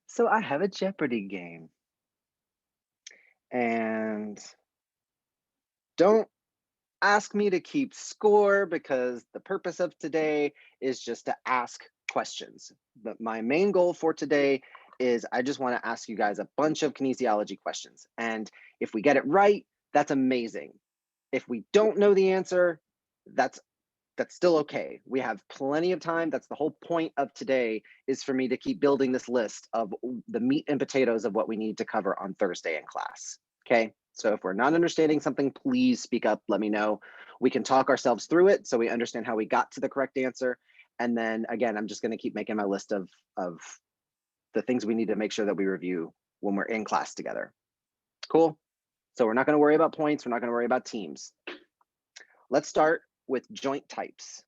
So I have a Jeopardy game. And don't ask me to keep score because the purpose of today is just to ask questions. But my main goal for today is I just want to ask you guys a bunch of kinesiology questions. And if we get it right, that's amazing. If we don't know the answer, that's still okay. We have plenty of time. That's the whole point of today, is for me to keep building this list of the meat and potatoes of what we need to cover on Thursday in class. Okay, so if we're not understanding something, please speak up, let me know. We can talk ourselves through it so we understand how we got to the correct answer. And then again, I'm just going to keep making my list of the things we need to make sure that we review when we're in class together. Cool. So we're not going to worry about points. We're not going to worry about teams. Let's start with joint types.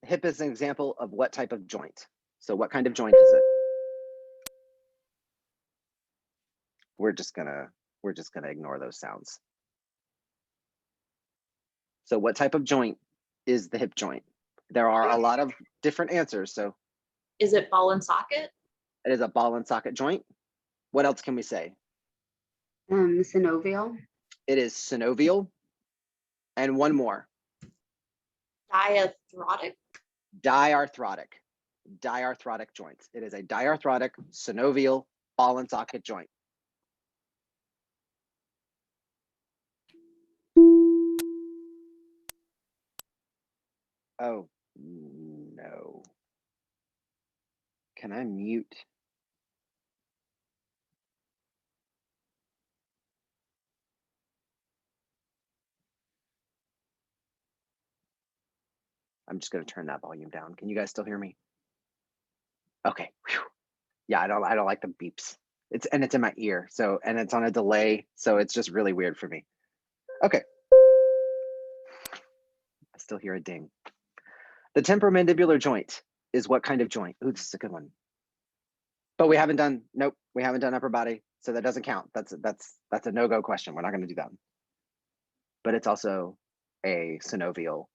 Hip is an example of what type of joint. So what kind of joint is it? We're just gonna ignore those sounds. So what type of joint is the hip joint? There are a lot of different answers. So is it ball and socket? It is a ball and socket joint. What else can we say? Synovial. It is synovial. And one more. Diarthrotic. Diarthrotic. Diarthrotic joints. It is a diarthrotic synovial ball and socket joint. Oh, no. Can I mute? I'm just going to turn that volume down. Can you guys still hear me? Okay. Whew. Yeah, I don't like the beeps. It's in my ear. So, and it's on a delay. So it's just really weird for me. Okay. I still hear a ding. The temporomandibular joint is what kind of joint? Ooh, this is a good one. But we haven't done upper body. So that doesn't count. That's a no-go question. We're not going to do that. But it's also a synovial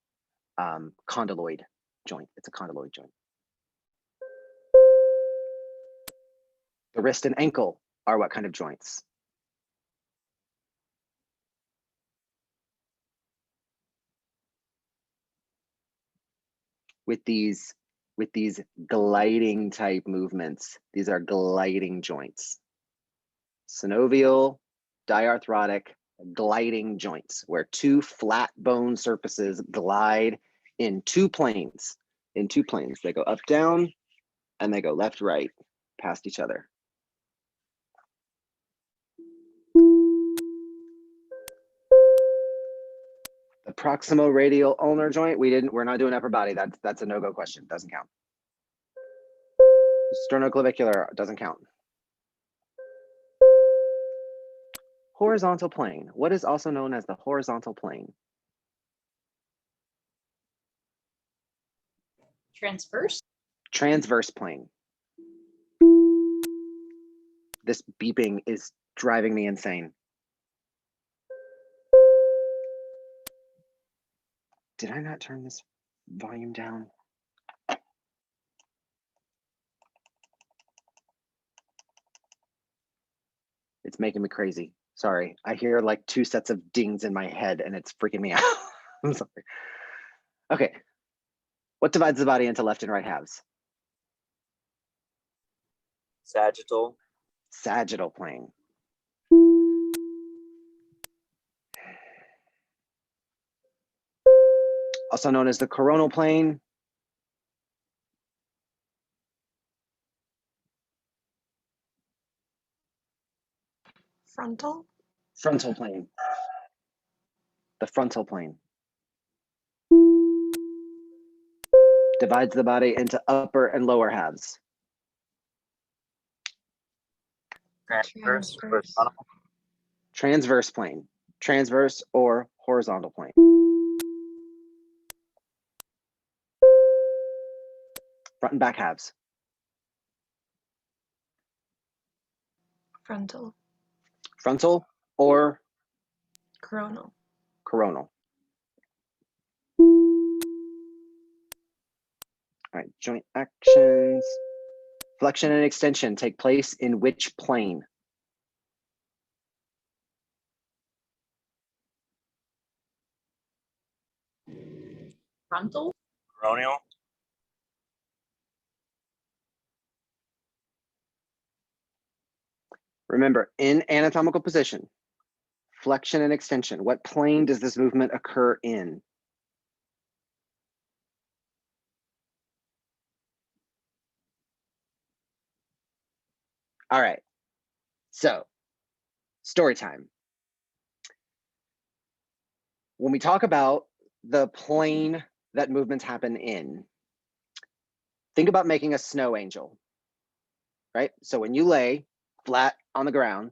condyloid joint. It's a condyloid joint. The wrist and ankle are what kind of joints? With these gliding type movements, these are gliding joints. Synovial, diarthrotic, gliding joints, where two flat bone surfaces glide in two planes. They go up, down, and they go left, right, past each other. The proximal-radial ulnar joint, we're not doing upper body. That's a no-go question. Doesn't count. Sternoclavicular doesn't count. Horizontal plane. What is also known as the horizontal plane? Transverse. Transverse plane. This beeping is driving me insane. Did I not turn this volume down? It's making me crazy. Sorry. I hear like two sets of dings in my head and it's freaking me out. I'm sorry. Okay. What divides the body into left and right halves? Sagittal. Sagittal plane. Also known as the coronal plane. Frontal. Frontal plane. The frontal plane. Divides the body into upper and lower halves. Transverse. Transverse plane. Transverse or horizontal plane. Front and back halves. Frontal. Frontal or Coronal. coronal. All right, joint actions. Flexion and extension take place in which plane? Frontal? Coronal. Remember, in anatomical position, flexion and extension, what plane does this movement occur in? All right, so story time. When we talk about the plane that movements happen in, think about making a snow angel, right? So when you lay flat on the ground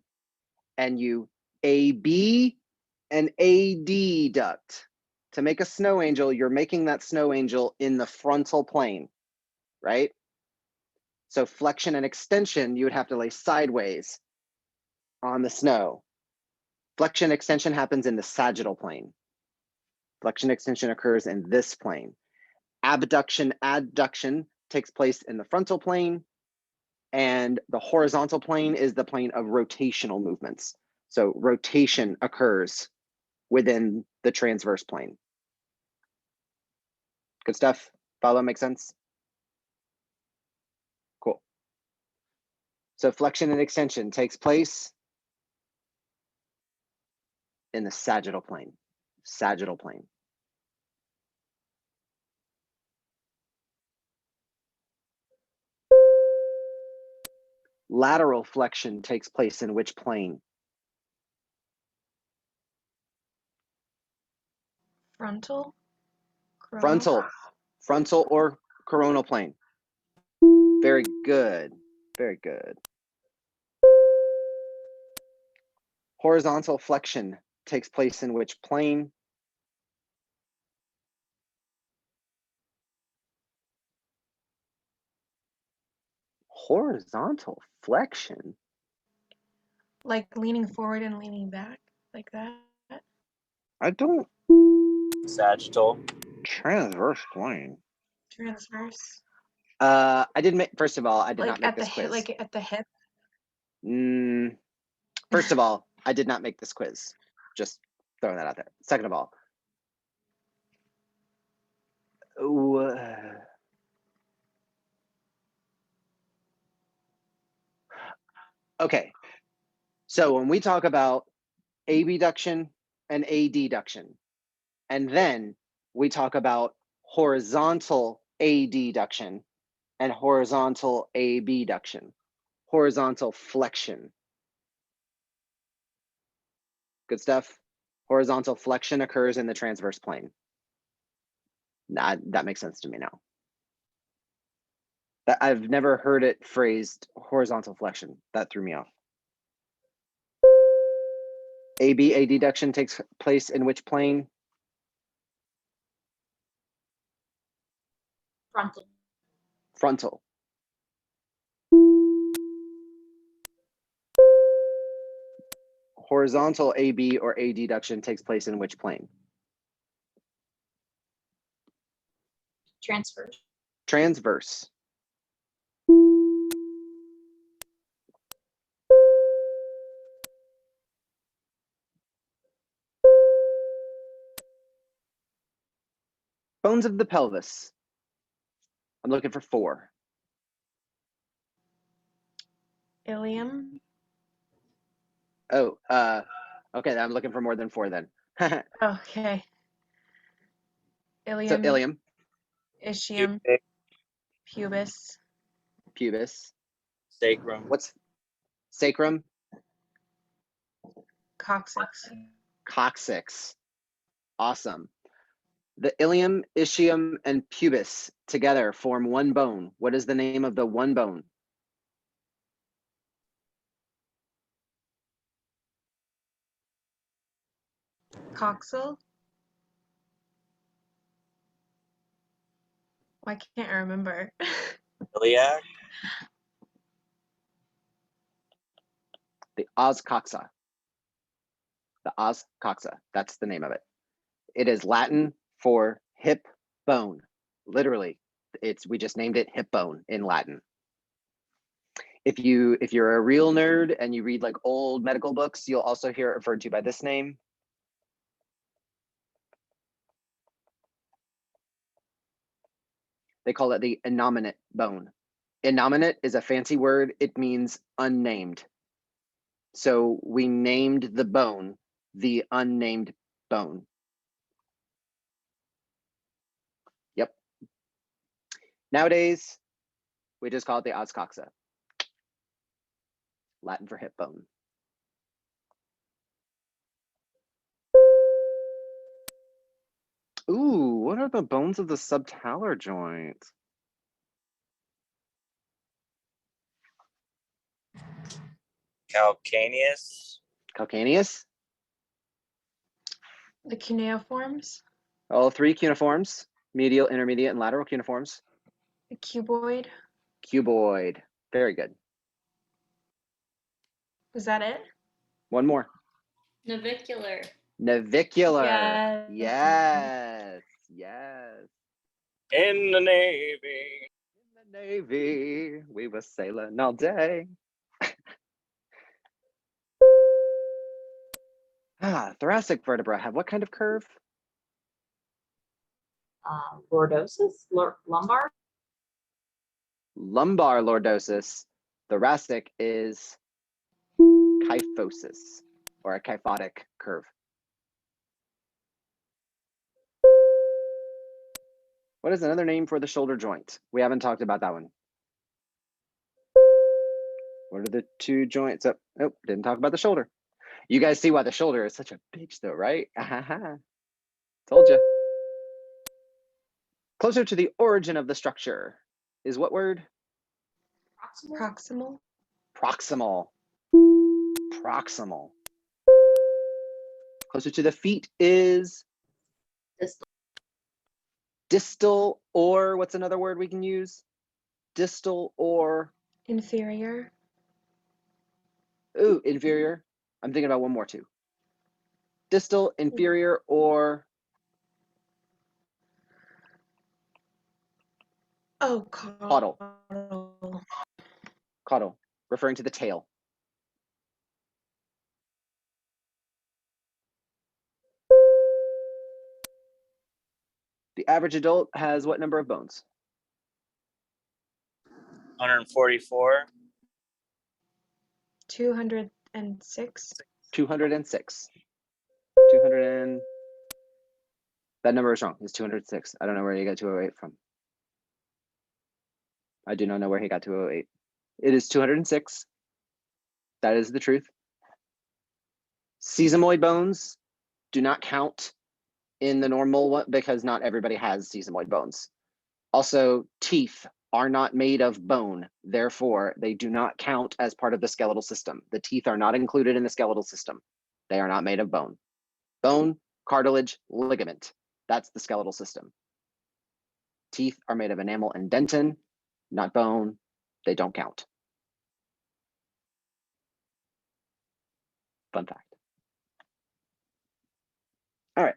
and you AB and AD duct to make a snow angel, you're making that snow angel in the frontal plane, right? So flexion and extension, you would have to lay sideways on the snow. Flexion extension happens in the sagittal plane. Flexion extension occurs in this plane. Abduction, adduction takes place in the frontal plane, and the horizontal plane is the plane of rotational movements. So rotation occurs within the transverse plane. Good stuff. Follow, make sense? Cool. So flexion and extension takes place in the sagittal plane. Sagittal plane. Lateral flexion takes place in which plane? Frontal? Coronal? Frontal. Frontal or coronal plane. Very good. Very good. Horizontal flexion takes place in which plane? Horizontal flexion? Like leaning forward and leaning back, like that? I don't. Sagittal. Transverse plane. Transverse? I didn't make, first of all, I did Like not make at the this quiz. like at the hip? First of all, I did not make this quiz. Just throwing that out there. Second of all, okay. So when we talk about abduction and adduction, and then we talk about horizontal adduction and horizontal abduction, horizontal flexion. Good stuff. Horizontal flexion occurs in the transverse plane. That makes sense to me now. I've never heard it phrased horizontal flexion. That threw me off. AB adduction takes place in which plane? Frontal. Frontal. Horizontal AB or adduction takes place in which plane? Transverse. Transverse. Bones of the pelvis. I'm looking for 4. Ilium? Oh, okay, I'm looking for more than 4 then. Okay. So Ilium, ilium, ischium, Pubic, pubis, pubis. sacrum. What's sacrum? coccyx. Coccyx. Awesome. The ilium, ischium, and pubis together form one bone. What is the name of the one bone? Coxal? Why can't I remember? Iliac. The os coxa. The os coxa. That's the name of it. It is Latin for hip bone, literally we just named it hip bone in Latin. If you're a real nerd and you read like old medical books, you'll also hear it referred to by this name. They call it the innominate bone. Innominate is a fancy word. It means unnamed. So we named the bone the unnamed bone. Yep. Nowadays, we just call it the os coxa, Latin for hip bone. Ooh, what are the bones of the subtalar joint? Calcaneus. Calcaneus. The cuneiforms, All three cuneiforms, medial, intermediate, and lateral cuneiforms. the cuboid. Cuboid. Very good. Was that it? One more. Navicular. Navicular. Yes. Yes. Yes. In the Navy. In the Navy, we were sailing all day. Thoracic vertebra have what kind of curve? Lordosis? Lumbar? Lumbar lordosis. Thoracic is kyphosis, or a kyphotic curve. What is another name for the shoulder joint? We haven't talked about that one. What are the two joints? Oh, didn't talk about the shoulder. You guys see why the shoulder is such a bitch though, right? Told you. Closer to the origin of the structure is what word? Proximal? Proximal. Proximal. Proximal. Closer to the feet is Distal. distal, or what's another word we can use? Distal or, Inferior. ooh, inferior. I'm thinking about one more too. Distal, inferior, or Oh, caudal. Caudal, referring to the tail. The average adult has what number of bones? 144. 206. 206. 200 and that number is wrong. It's 206. I don't know where you got 208 from. I do not know where he got 208. It is 206. That is the truth. Sesamoid bones do not count in the normal one because not everybody has sesamoid bones. Also, teeth are not made of bone. Therefore, they do not count as part of the skeletal system. The teeth are not included in the skeletal system. They are not made of bone. Bone, cartilage, ligament. That's the skeletal system. Teeth are made of enamel and dentin, not bone. They don't count. Fun fact. All right.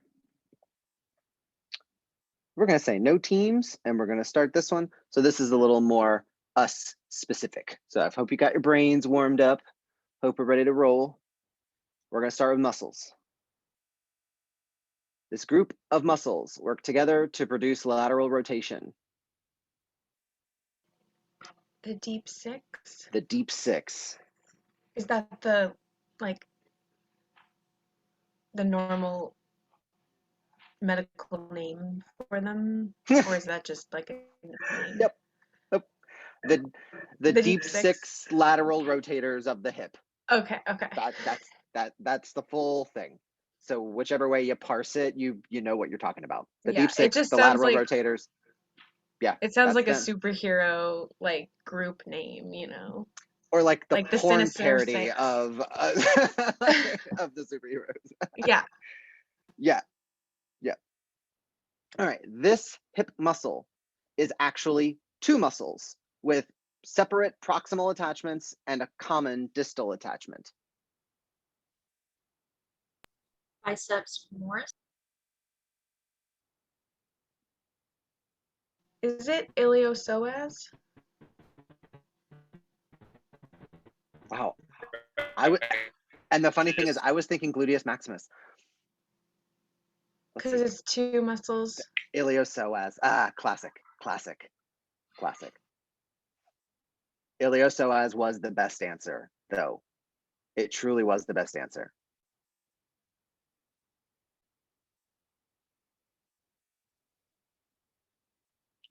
We're going to say no teams, and we're going to start this one. So this is a little more us specific. So I hope you got your brains warmed up. Hope we're ready to roll. We're going to start with muscles. This group of muscles work together to produce lateral rotation. The deep six. The deep six. Is that the normal medical name for them, or is that just like a name? Yep. The deep deep six lateral rotators of the hip. Okay. That's the full thing. So whichever way you parse it, you know what you're talking about. The Yeah, deep it six, just the sounds lateral like- rotators. Yeah. It sounds like a them. superhero group name, you know. Or like the like the porn Sinister parody Six. of the superheroes. Yeah. Yeah. All right. This hip muscle is actually two muscles with separate proximal attachments and a common distal attachment. Biceps femoris. Is it iliopsoas? Wow. And the funny thing is, I was thinking gluteus maximus. Let's Because see. it's two muscles. Iliopsoas. Ah, classic. Iliopsoas was the best answer, though. It truly was the best answer.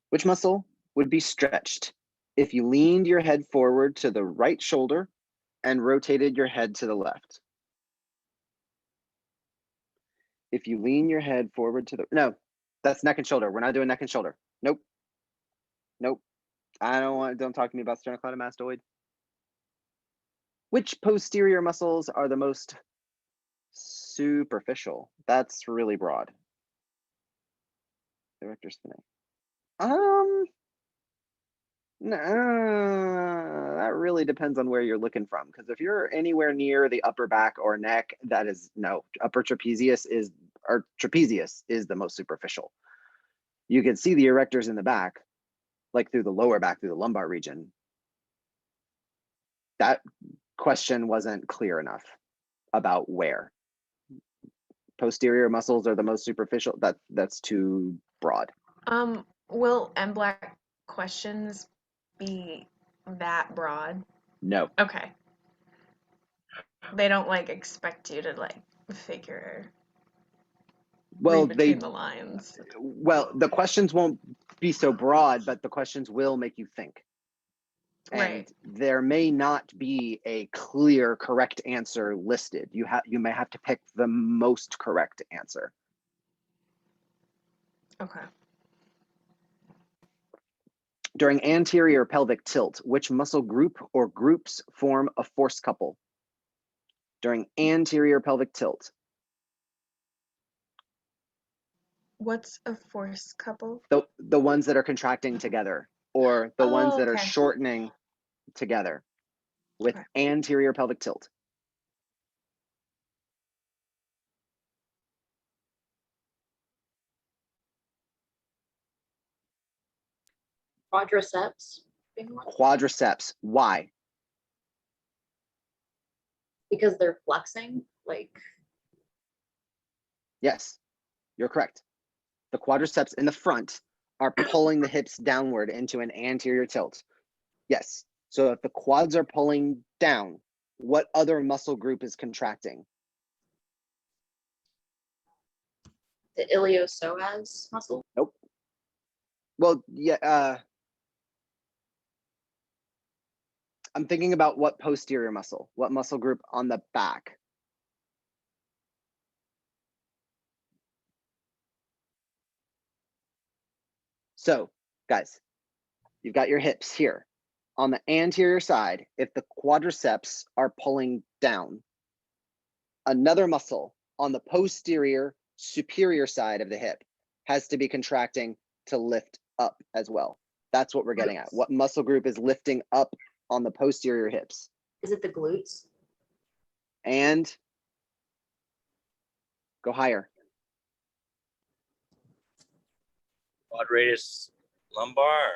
Which muscle would be stretched if you leaned your head forward to the right shoulder and rotated your head to the left? If you lean your head forward to the, no, that's neck and shoulder. We're not doing neck and shoulder. Nope. Don't talk to me about sternocleidomastoid. Which posterior muscles are the most superficial? That's really broad. Erector spinae. That really depends on where you're looking from. Because if you're anywhere near the upper back or neck, that is no. Trapezius is the most superficial. You can see the erectors in the back, like through the lower back, through the lumbar region. That question wasn't clear enough about where. Posterior muscles are the most superficial. That's too broad. Will MBLAC questions be that broad? No. Okay. They don't like expect you to like figure Well, read between the lines. the questions won't be so broad, but the questions will make you think. And Right. there may not be a clear correct answer listed. You may have to pick the most correct answer. Okay. During anterior pelvic tilt, which muscle group or groups form a force couple? During anterior pelvic tilt. What's a force couple? The ones that are contracting together, or the ones that are okay. shortening together with Okay. anterior pelvic tilt. Quadriceps. Quadriceps. Why? Because they're flexing, like. Yes, you're correct. The quadriceps in the front are pulling the hips downward into an anterior tilt. Yes. So if the quads are pulling down, what other muscle group is contracting? The iliopsoas muscle. Nope. Well, yeah. I'm thinking about what posterior muscle, what muscle group on the back. So, guys, you've got your hips here. On the anterior side, if the quadriceps are pulling down, another muscle on the posterior superior side of the hip has to be contracting to lift up as well. That's what we're getting at. What muscle group is lifting up on the posterior hips? Is it the glutes? And go higher. Quadratus lumbar.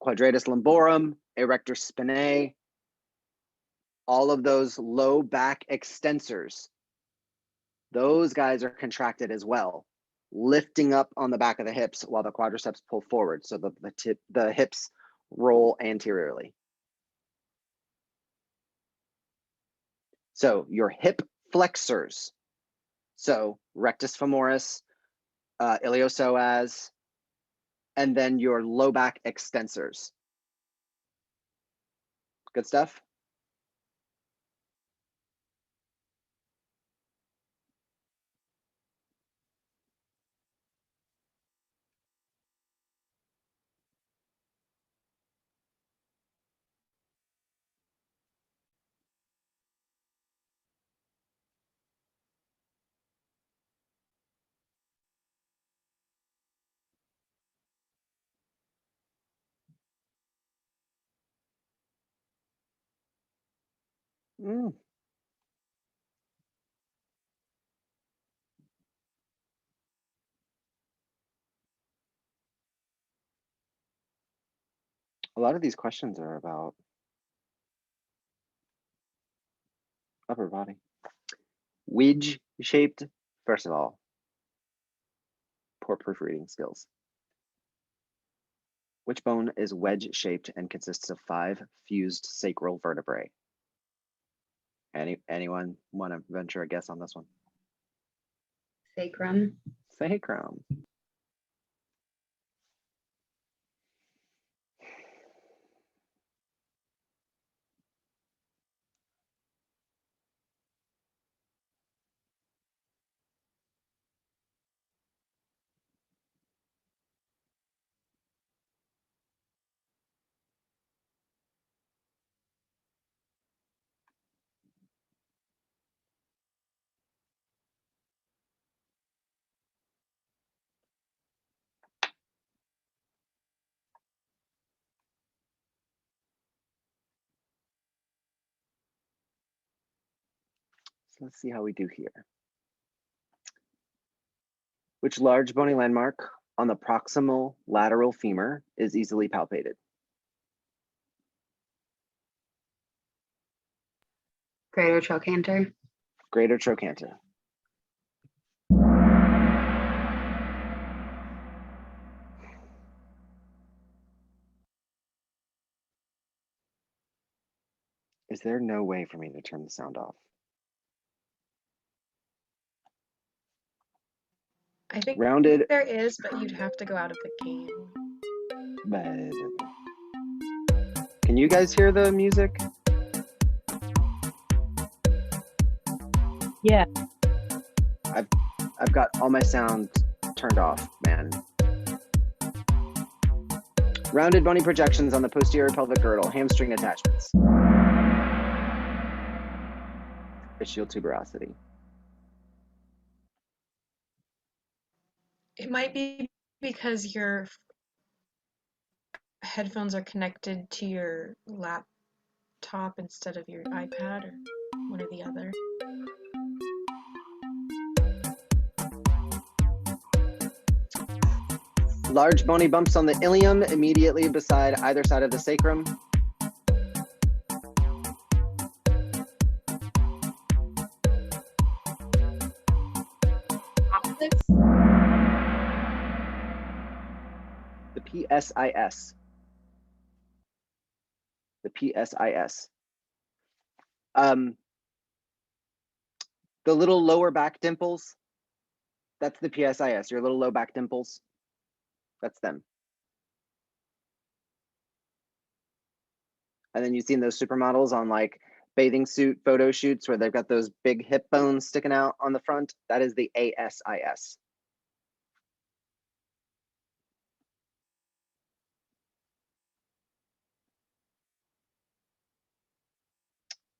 Quadratus lumborum, erector spinae, all of those low back extensors, those guys are contracted as well, lifting up on the back of the hips while the quadriceps pull forward. So the hips roll anteriorly. So your hip flexors, so rectus femoris, iliopsoas, and then your low back extensors. Good stuff? Mm. A lot of these questions are about upper body. Wedge shaped, first of all, poor proofreading skills. Which bone is wedge shaped and consists of 5 fused sacral vertebrae? Anyone want to venture a guess on this one? Sacrum. Sacrum. So let's see how we do here. Which large bony landmark on the proximal lateral femur is easily palpated? Greater trochanter. Greater trochanter. Is there no way for me to turn the sound off? I think Rounded. there is, but you'd have to go out of the game. Can you guys hear the music? Yeah. I've got all my sound turned off, man. Rounded bony projections on the posterior pelvic girdle, hamstring attachments. Ischial tuberosity. It might be because your headphones are connected to your laptop instead of your iPad, or one or the other. Large bony bumps on the ilium immediately beside either side of the sacrum. Optics. The PSIS. The PSIS. The little lower back dimples, that's the PSIS, your little low back dimples. That's them. And then you've seen those supermodels on like bathing suit photo shoots where they've got those big hip bones sticking out on the front. That is the ASIS.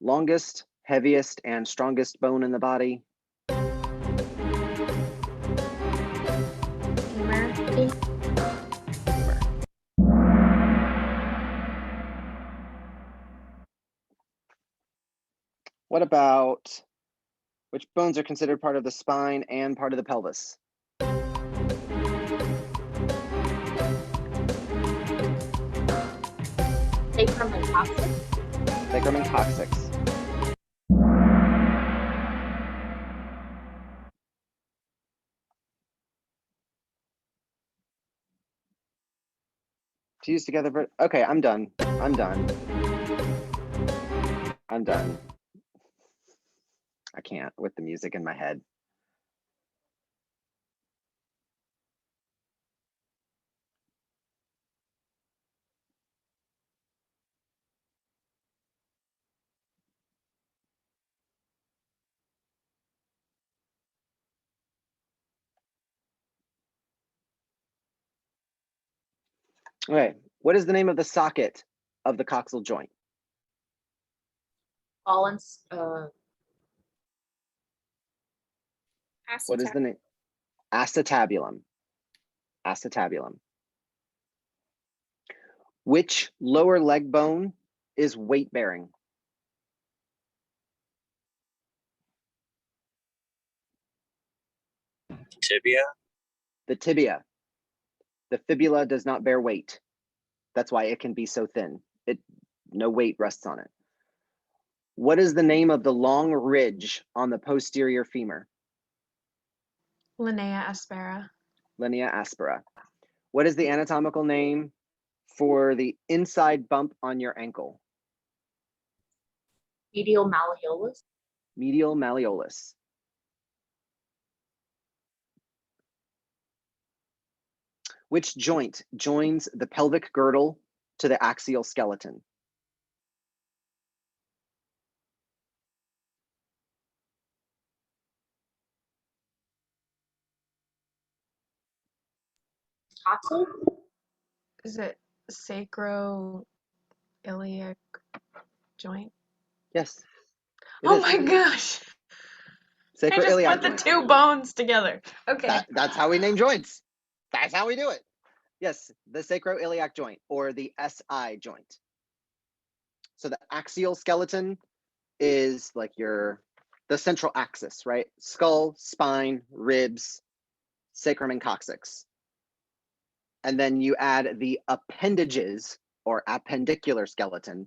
Longest, heaviest, and strongest bone in the body. Femur. What about which bones are considered part of the spine and part of the pelvis? Sacrum and coccyx. Sacrum and coccyx. To use together, but okay, I'm done. I'm done. I'm done. I can't with the music in my head. Okay, what is the name of the socket of the coxal joint? All in. What is the name? Acetabulum. Acetabulum. Which lower leg bone is weight bearing? Tibia. The tibia. The fibula does not bear weight. That's why it can be so thin. No weight rests on it. What is the name of the long ridge on the posterior femur? Linea aspera. Linea aspera. What is the anatomical name for the inside bump on your ankle? Medial malleolus. Medial malleolus. Which joint joins the pelvic girdle to the axial skeleton? Capsule. Is it sacroiliac joint? Yes. it Oh is. my gosh. I just Sacroiliac put the joint. two bones together. Okay. That's how we name joints. That's how we do it. Yes, the sacroiliac joint or the SI joint. So the axial skeleton is like the central axis, right? Skull, spine, ribs, sacrum, and coccyx. And then you add the appendages or appendicular skeleton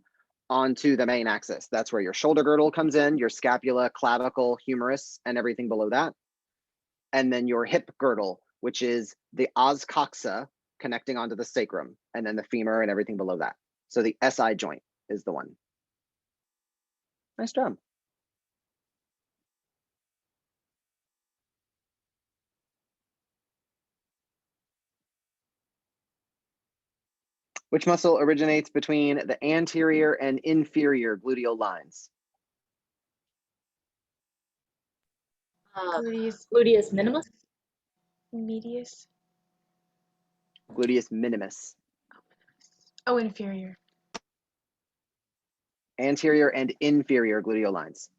onto the main axis. That's where your shoulder girdle comes in, your scapula, clavicle, humerus, and everything below that. And then your hip girdle, which is the os coxa connecting onto the sacrum, and then the femur and everything below that. So the SI joint is the one. Nice job. Which muscle originates between the anterior and inferior gluteal lines? Gluteus minimus. Medius. Gluteus minimus. Oh, inferior. Anterior and inferior gluteal lines.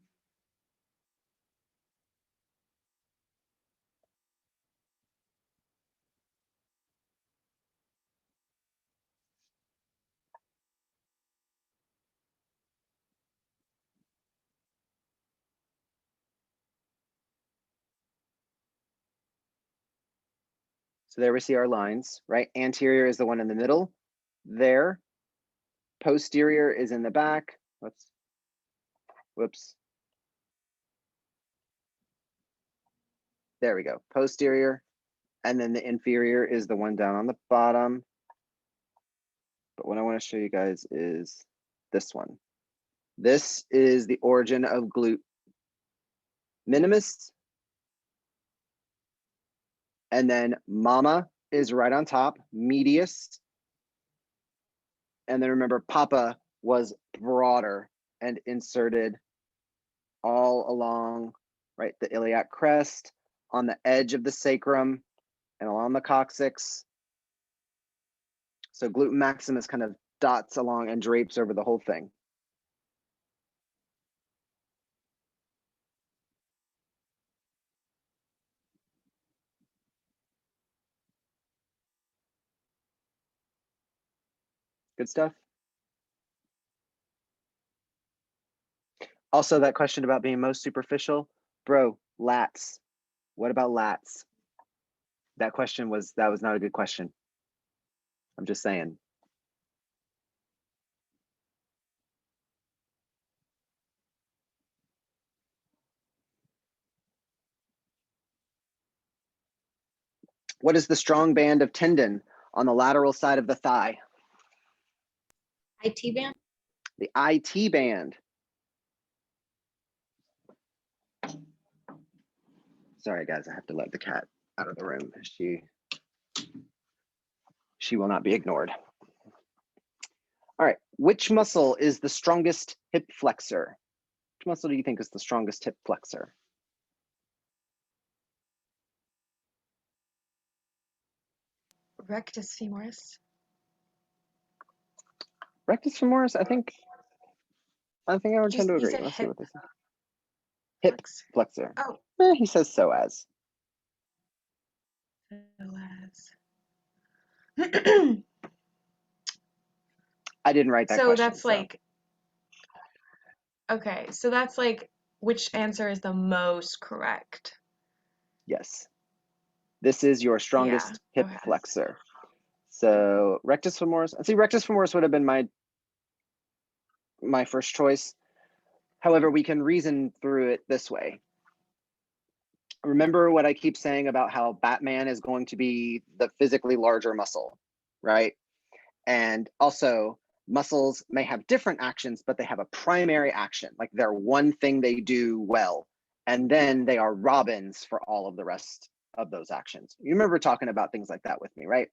So there we see our lines, right? Anterior is the one in the middle there. Posterior is in the back. Whoops. There we go. Posterior. And then the inferior is the one down on the bottom. But what I want to show you guys is this one. This is the origin of glute minimus. And then mama is right on top, medius. And then remember, papa was broader and inserted all along, right, the iliac crest, on the edge of the sacrum, and along the coccyx. So glute maximus kind of dots along and drapes over the whole thing. Good stuff. Also, that question about being most superficial, bro, lats. What about lats? That was not a good question. I'm just saying. What is the strong band of tendon on the lateral side of the thigh? IT band. The IT band. Sorry, guys, I have to let the cat out of the room. She will not be ignored. All right, which muscle is the strongest hip flexor? Which muscle do you think is the strongest hip flexor? Rectus femoris. Rectus femoris, I think I would tend to You agree. said Let's see hip what this is. Hip flexor. Oh. He says so as. I didn't write that So question. that's like, okay, so that's like which answer is the most correct? Yes. This is your strongest hip flexor. So rectus femoris, see, rectus femoris would have been my first choice. However, we can reason through it this way. Remember what I keep saying about how Batman is going to be the physically larger muscle, right? And also muscles may have different actions, but they have a primary action. Like they're one thing they do well, and then they are Robins for all of the rest of those actions. You remember talking about things like that with me, right?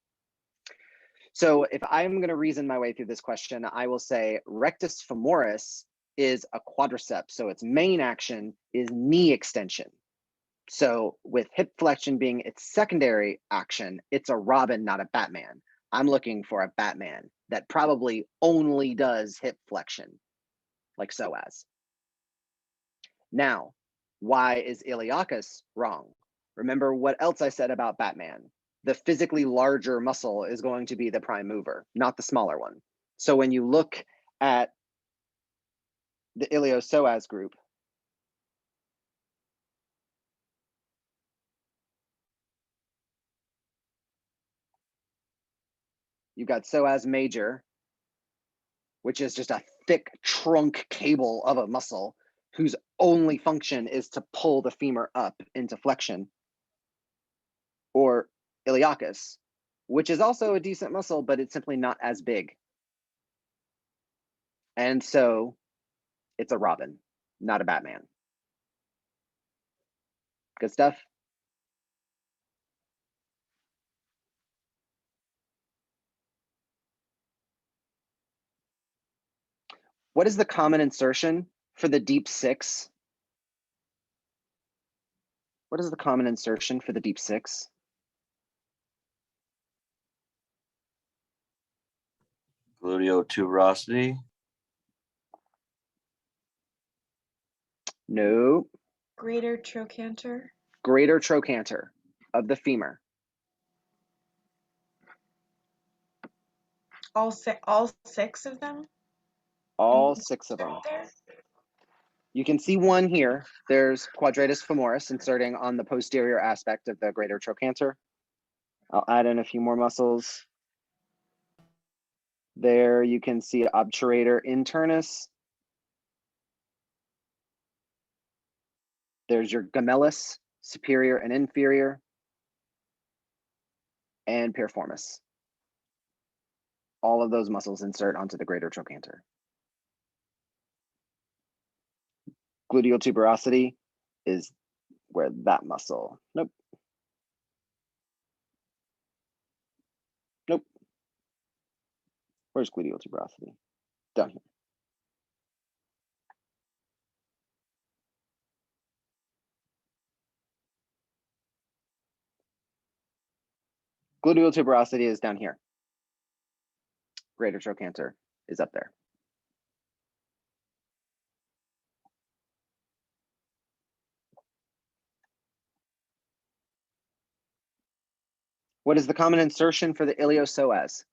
So if I'm going to reason my way through this question, I will say rectus femoris is a quadriceps. So its main action is knee extension. So with hip flexion being its secondary action, it's a Robin, not a Batman. I'm looking for a Batman that probably only does hip flexion, like psoas. Now, why is iliacus wrong? Remember what else I said about Batman. The physically larger muscle is going to be the prime mover, not the smaller one. So when you look at the iliopsoas group, you've got psoas major, which is just a thick trunk cable of a muscle whose only function is to pull the femur up into flexion, or iliacus, which is also a decent muscle, but it's simply not as big. And so it's a Robin, not a Batman. Good stuff. What is the common insertion for the deep six? What is the common insertion for the deep six? Gluteal tuberosity. No. Greater trochanter. Greater trochanter of the femur. All six of them? All six of them. There? You can see one here. There's quadratus femoris inserting on the posterior aspect of the greater trochanter. I'll add in a few more muscles. There you can see obturator internus. There's your gemellus, superior and inferior, and piriformis. All of those muscles insert onto the greater trochanter. Gluteal tuberosity is where that muscle, nope. Nope. Where's gluteal tuberosity? Down here. Gluteal tuberosity is down here. Greater trochanter is up there. What is the common insertion for the iliopsoas?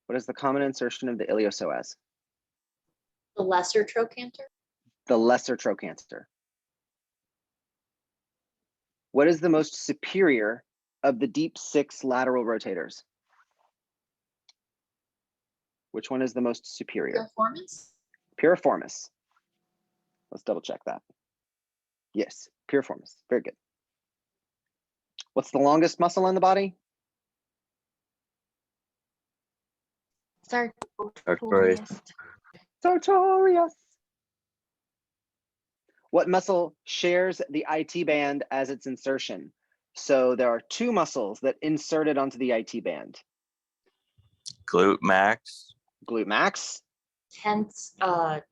What is the common insertion of the iliopsoas? The lesser trochanter. The lesser trochanter. What is the most superior of the deep six lateral rotators? Which one is the most superior? Piriformis. Piriformis. Let's double check that. Yes, piriformis. Very good. What's the longest muscle in the body? Sartorius. Sartorius. What muscle shares the IT band as its insertion? So there are two muscles that inserted onto the IT band. Glute max. Glute max. Tensor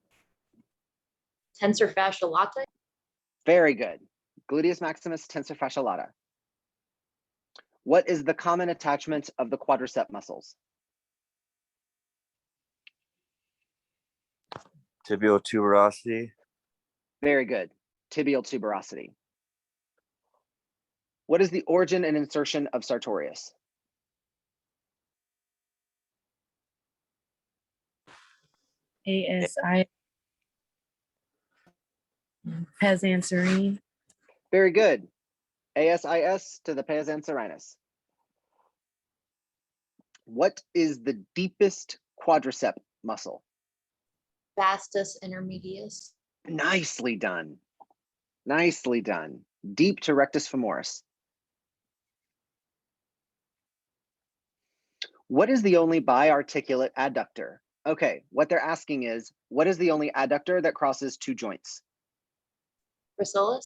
fascia lata. Very good. Gluteus maximus tensor fascia lata. What is the common attachment of the quadricep muscles? Tibial tuberosity. Very good. Tibial tuberosity. What is the origin and insertion of Sartorius? ASI pes anserine. Very good. ASIS to the pes anserinus. What is the deepest quadricep muscle? Vastus intermedius. Nicely done. Nicely done. Deep to rectus femoris. What is the only biarticulate adductor? Okay, what they're asking is, what is the only adductor that crosses two joints? Gracilis.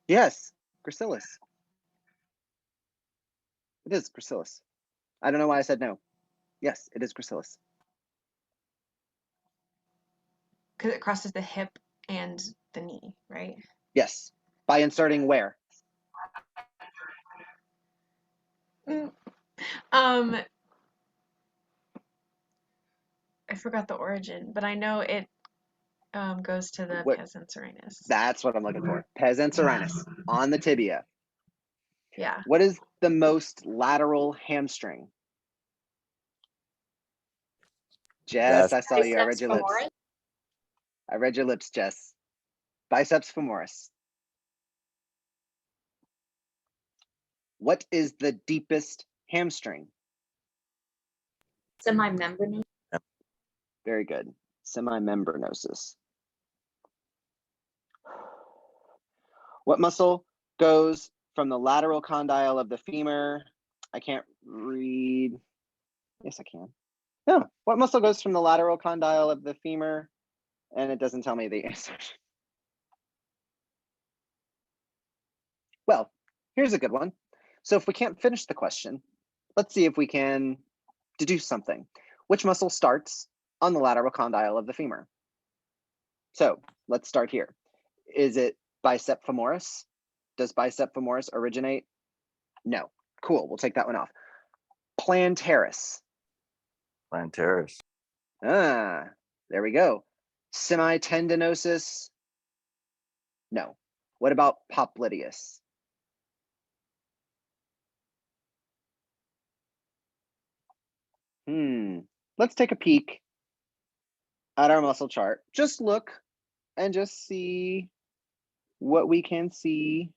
Yes, gracilis. It is gracilis. I don't know why I said no. Yes, it is gracilis. Because it crosses the hip and the knee, right? Yes, by inserting where? I forgot the origin, but I know it goes to the What- pes anserinus. That's what I'm looking for. Pes anserinus on the tibia. Yeah. What is the most lateral hamstring? Jess, I saw you. I read Biceps your lips. femoris. I read your lips, Jess. Biceps femoris. What is the deepest hamstring? Semimembranous. Very good. Semimembranosus. What muscle goes from the lateral condyle of the femur? I can't read. Yes, I can. No. What muscle goes from the lateral condyle of the femur? And it doesn't tell me the answer. Well, here's a good one. So if we can't finish the question, let's see if we can deduce something. Which muscle starts on the lateral condyle of the femur? So let's start here. Is it bicep femoris? Does bicep femoris originate? No. Cool, we'll take that one off. Plantaris. Plantaris. Ah, there we go. Semitendinosus? No. What about popliteus? Let's take a peek at our muscle chart. Just look and just see what we can see.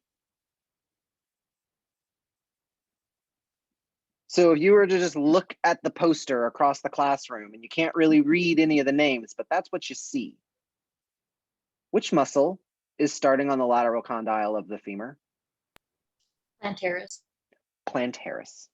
So if you were to just look at the poster across the classroom and you can't really read any of the names, but that's what you see. Which muscle is starting on the lateral condyle of the femur? Plantaris. Plantaris.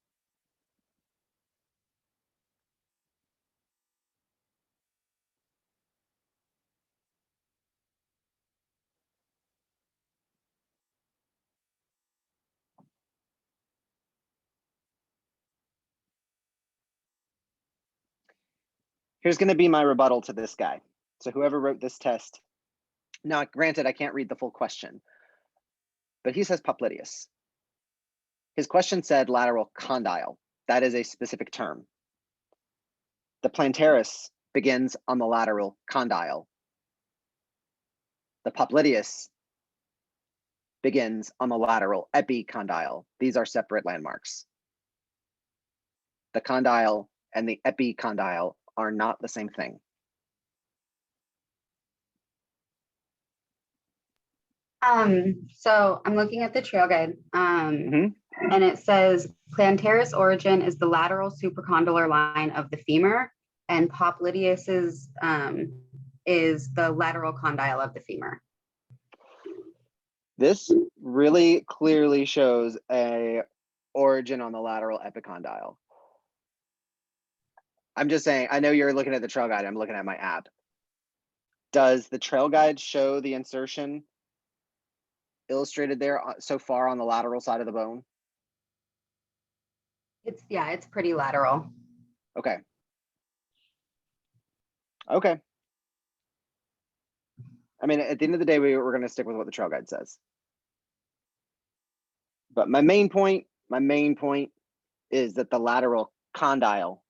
Here's going to be my rebuttal to this guy. So whoever wrote this test, now granted, I can't read the full question, but he says popliteus. His question said lateral condyle. That is a specific term. The plantaris begins on the lateral condyle. The popliteus begins on the lateral epicondyle. These are separate landmarks. The condyle and the epicondyle are not the same thing. So I'm looking at the trail guide, Mhm. and it says plantaris origin is the lateral supracondylar line of the femur, and popliteus is the lateral condyle of the femur. This really clearly shows a origin on the lateral epicondyle. I'm just saying, I know you're looking at the trail guide, I'm looking at my app. Does the trail guide show the insertion illustrated there so far on the lateral side of the bone? It's pretty lateral. Okay. Okay. I mean, at the end of the day, we're going to stick with what the trail guide says. But my main point is that the lateral condyle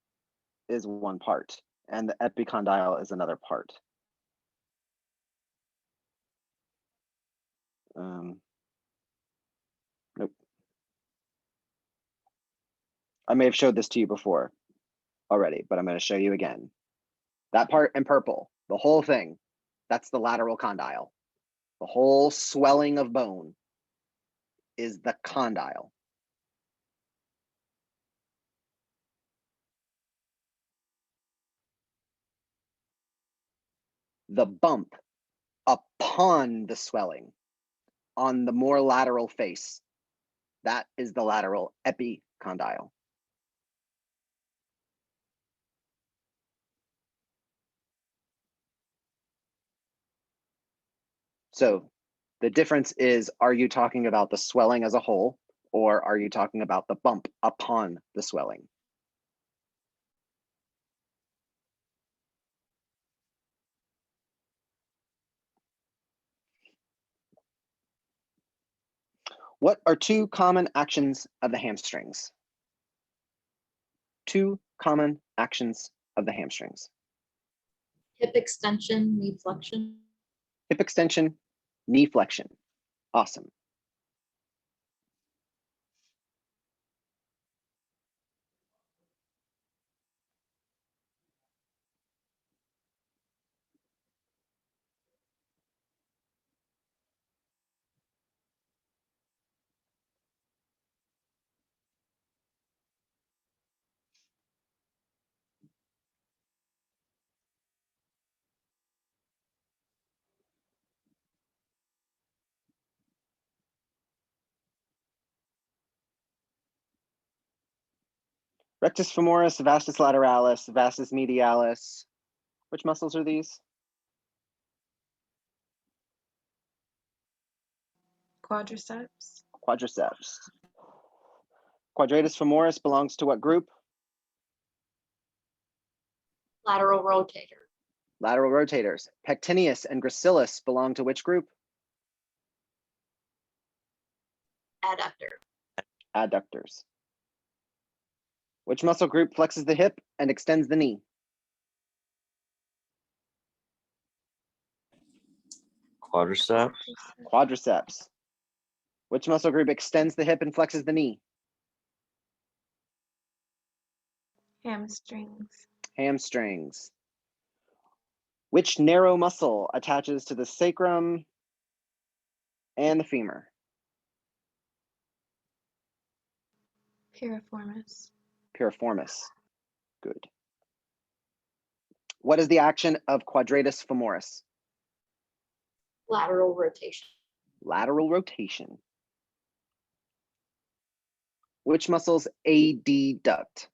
is one part and the epicondyle is another part. Nope. I may have showed this to you before already, but I'm going to show you again. That part in purple, the whole thing, that's the lateral condyle. The whole swelling of bone is the condyle? The bump upon the swelling on the more lateral face, that is the lateral epicondyle. So the difference is, are you talking about the swelling as a whole, or are you talking about the bump upon the swelling? What are two common actions of the hamstrings? Two common actions of the hamstrings. Hip extension, knee flexion. Hip extension, knee flexion. Awesome. Rectus femoris, vastus lateralis, vastus medialis. Which muscles are these? Quadriceps. Quadriceps. Quadratus femoris belongs to what group? Lateral rotator. Lateral rotators. Pectineus and gracilis belong to which group? Adductor. Adductors. Which muscle group flexes the hip and extends the knee? Quadriceps. Quadriceps. Which muscle group extends the hip and flexes the knee? Hamstrings. Hamstrings. Which narrow muscle attaches to the sacrum and the femur? Piriformis. Piriformis. Good. What is the action of quadratus femoris? Lateral rotation. Lateral rotation. Which muscles adduct?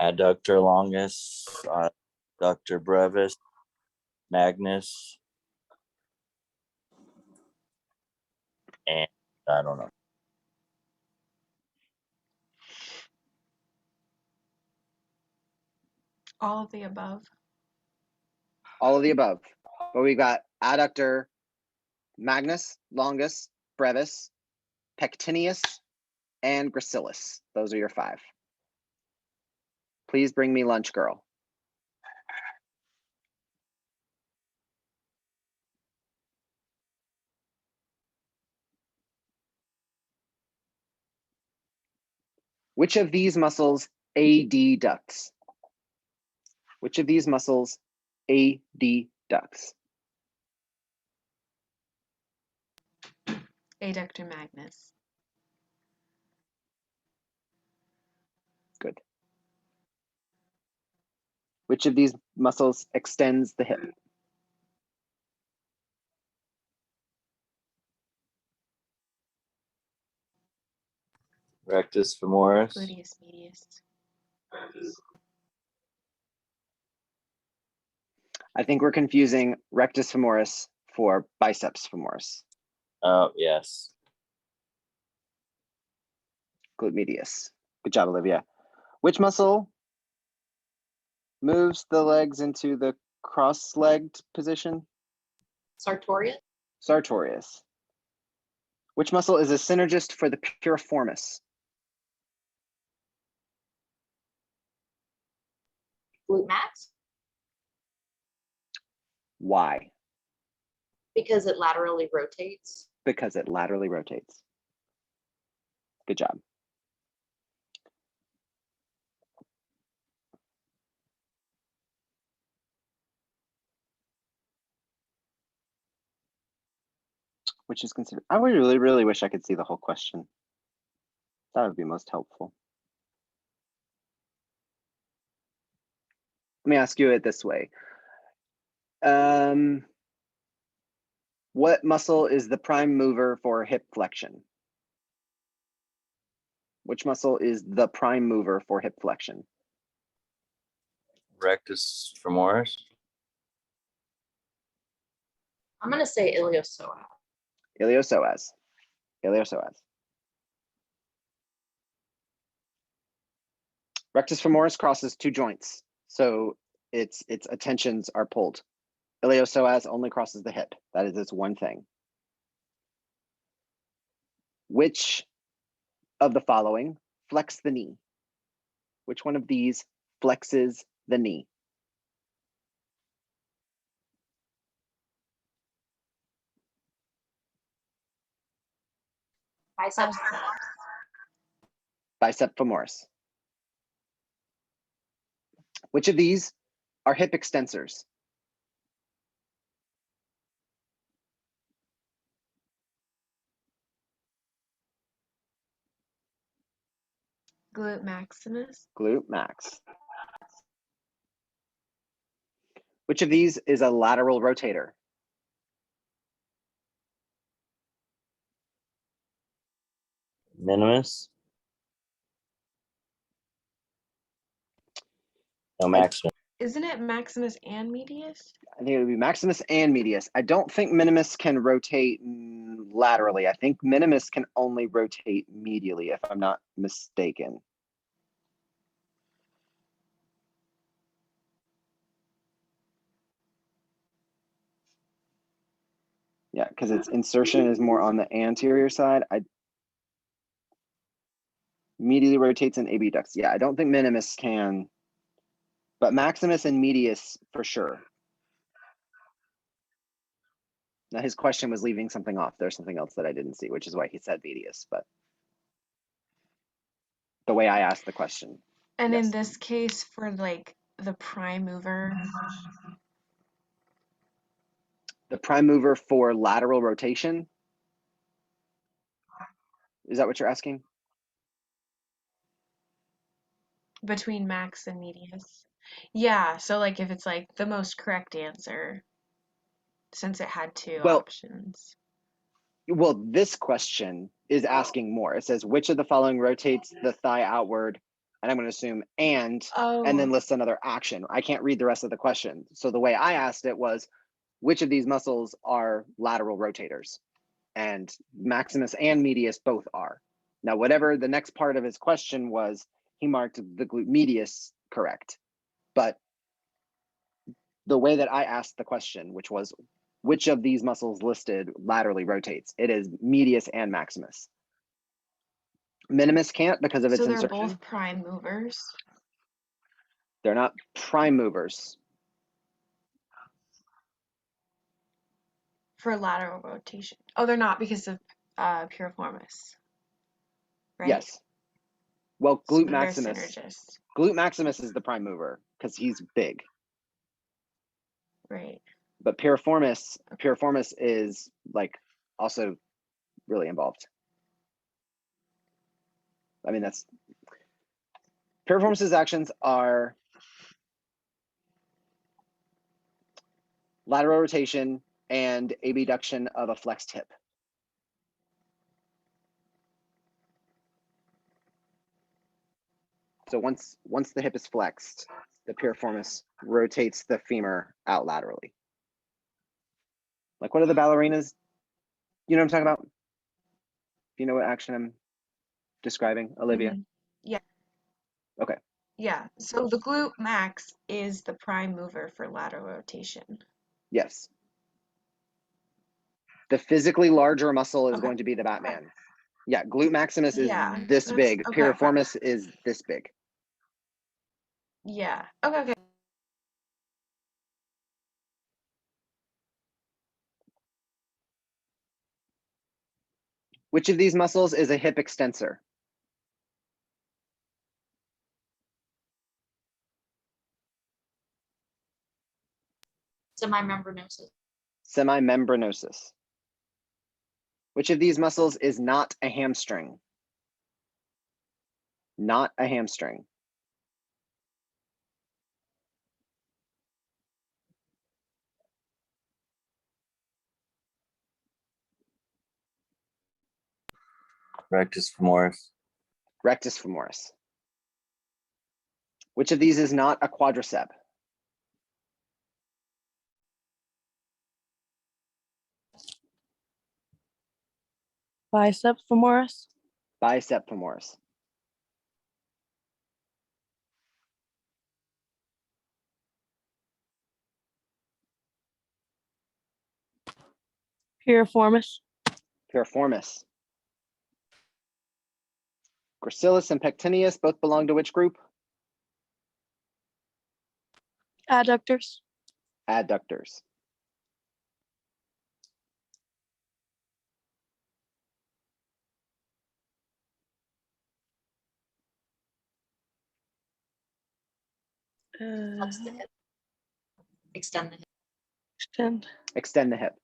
Adductor longus, adductor brevis, magnus, and I don't know. All of the above. All of the above. But we've got adductor magnus, longus, brevis, pectineus, and gracilis. Those are your 5. Please bring me lunch, girl. Which of these muscles adducts? Which of these muscles adducts? Adductor magnus. Good. Which of these muscles extends the hip? Rectus femoris. Gluteus medius. I think we're confusing rectus femoris for biceps femoris. Oh, yes. Glute medius. Good job, Olivia. Which muscle moves the legs into the cross-legged position? Sartorius. Sartorius. Which muscle is a synergist for the piriformis? Glute max. Why? Because it laterally rotates. Because it laterally rotates. Good job. which is considered, I would really, really wish I could see the whole question. That would be most helpful. Let me ask you it this way. What muscle is the prime mover for hip flexion? Which muscle is the prime mover for hip flexion? Rectus femoris. I'm gonna say iliopsoas. Iliopsoas. Iliopsoas. Rectus femoris crosses two joints, so its attentions are pulled. Iliopsoas only crosses the hip. That is its one thing. Which of the following flex the knee? Which one of these flexes the knee? Biceps. Bicep femoris. Which of these are hip extensors? Glute maximus. Glute max. Which of these is a lateral rotator? Minimus. No, maximus. Isn't it maximus and medius? I think it would be maximus and medius. I don't think minimus can rotate laterally. I think minimus can only rotate medially, if I'm not mistaken. Yeah, because its insertion is more on the anterior side. I medially rotates in abducts. Yeah, I don't think minimus can, but maximus and medius for sure. Now his question was leaving something off. There's something else that I didn't see, which is why he said medius, but the way I asked the question. And in Yes. this case, for like the prime mover, The prime mover for lateral rotation. Is that what you're asking? between max and medius. Yeah, so like if it's like the most correct answer, since it had two Well, options. Well, this question is asking more. It says, which of the following rotates the thigh outward? And I'm going to assume and then Oh, lists another action. I can't read the rest of the question. So the way I asked it was, which of these muscles are lateral rotators? And maximus and medius both are. Now, whatever the next part of his question was, he marked the glute medius correct. But the way that I asked the question, which was, which of these muscles listed laterally rotates? It is medius and maximus. Minimus can't because of its so they're insertion. both prime movers. They're not prime movers. For lateral rotation. Oh, they're not because of piriformis, right? Yes. Well, So glute they're maximus. synergists, Glute maximus is the prime mover because he's big. right? But piriformis is like also really involved. I mean, that's piriformis's actions are lateral rotation and abduction of a flexed hip. So once the hip is flexed, the piriformis rotates the femur out laterally. Like, what are the ballerinas? You know what I'm talking about? Do you know what action I'm describing, Olivia? Mhm. Yeah. Okay. Yeah. So the glute max is the prime mover for lateral rotation. Yes. The physically larger muscle is Okay. going to be the Batman. Yeah, glute maximus is Yeah. this That's big. okay. Piriformis is this big. Yeah. Okay. Okay. Which of these muscles is a hip extensor? Semimembranosus. Semimembranosus. Which of these muscles is not a hamstring? Not a hamstring. Rectus femoris. Rectus femoris. Which of these is not a quadricep? Bicep femoris. Bicep femoris. Piriformis. Piriformis. Gracilis and pectineus both belong to which group? Adductors. Adductors. Flex the hip. Extend the hip. Extend. Extend the hip.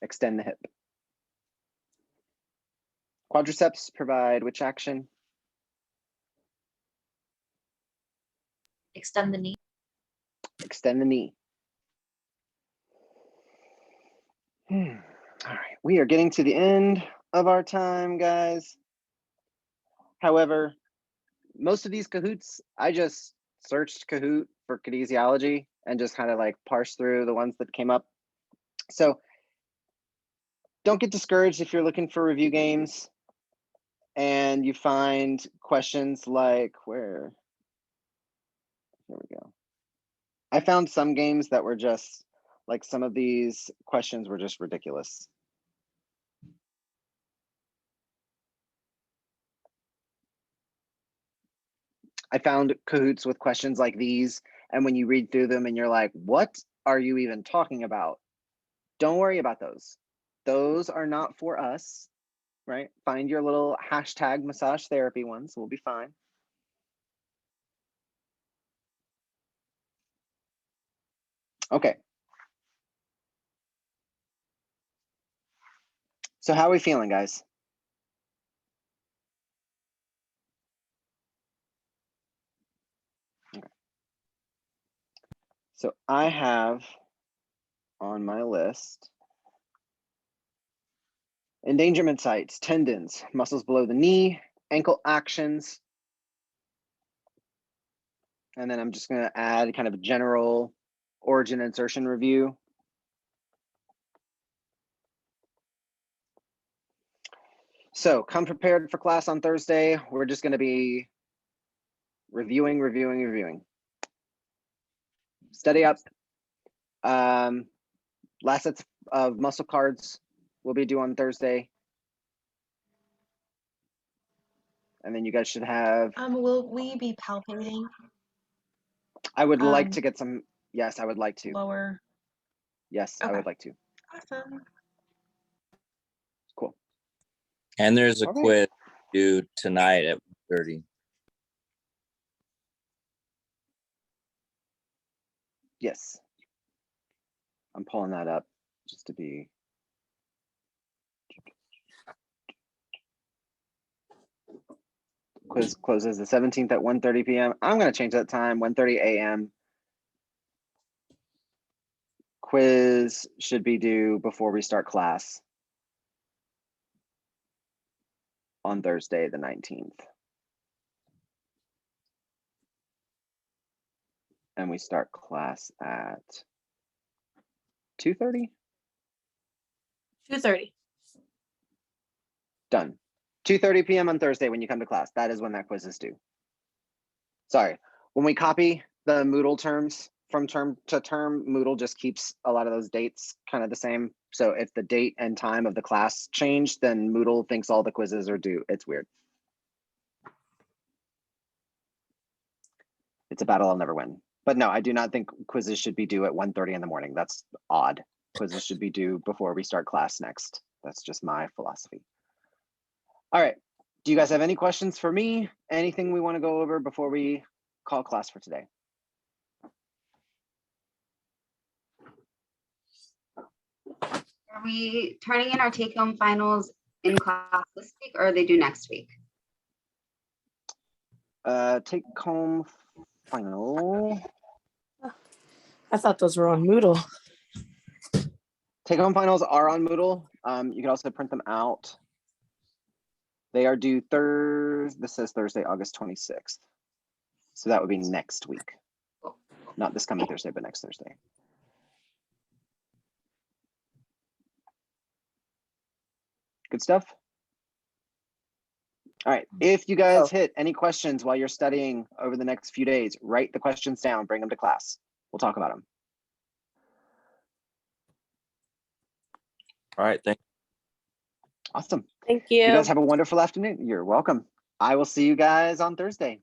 Extend the hip. Quadriceps provide which action? Extend the knee. Extend the knee. All right, we are getting to the end of our time, guys. However, most of these Kahoots, I just searched Kahoot for kinesiology and just kind of like parse through the ones that came up. So don't get discouraged if you're looking for review games and you find questions like here we go. I found some games that were just like some of these questions were just ridiculous. I found Kahoots with questions like these, and when you read through them and you're like, what are you even talking about? Don't worry about those. Those are not for us, right? Find your little hashtag massage therapy ones, we'll be fine. Okay. So how are we feeling, guys? Okay. So I have on my list endangerment sites, tendons, muscles below the knee, ankle actions. And then I'm just going to add kind of a general origin insertion review. So come prepared for class on Thursday. We're just going to be reviewing. Study up. Last sets of muscle cards will be due on Thursday. And then you guys should have, Will we be palpating I would like to get some, yes, I would like to. lower? Yes, I Okay. would like to. Awesome. Cool. And there's a All right. quiz due tonight at 30. Yes. I'm pulling that up just to be. Quiz closes the 17th at 1:30 p.m. I'm going to change that time, 1:30 a.m. Quiz should be due before we start class on Thursday, the 19th. And we start class at 2:30? 2:30. Done. 2:30 p.m. on Thursday when you come to class. That is when that quiz is due. Sorry. When we copy the Moodle terms from term to term, Moodle just keeps a lot of those dates kind of the same. So if the date and time of the class change, then Moodle thinks all the quizzes are due. It's weird. It's a battle I'll never win. But no, I do not think quizzes should be due at 1:30 in the morning. That's odd. Quizzes should be due before we start class next. That's just my philosophy. All right. Do you guys have any questions for me? Anything we want to go over before we call class for today? Are we turning in our take-home finals in class this week or are they due next week? Take home final. I thought those were on Moodle. Take home finals are on Moodle. You can also print them out. They are due Thursday. This says Thursday, August 26th. So that would be next week. Not this coming Thursday, but next Thursday. Good stuff. All right. If you guys hit any questions while you're studying over the next few days, write the questions down, bring them to class. We'll talk about them. All right, thank Awesome. Thank You you. guys have a wonderful afternoon. You're welcome. I will see you guys on Thursday.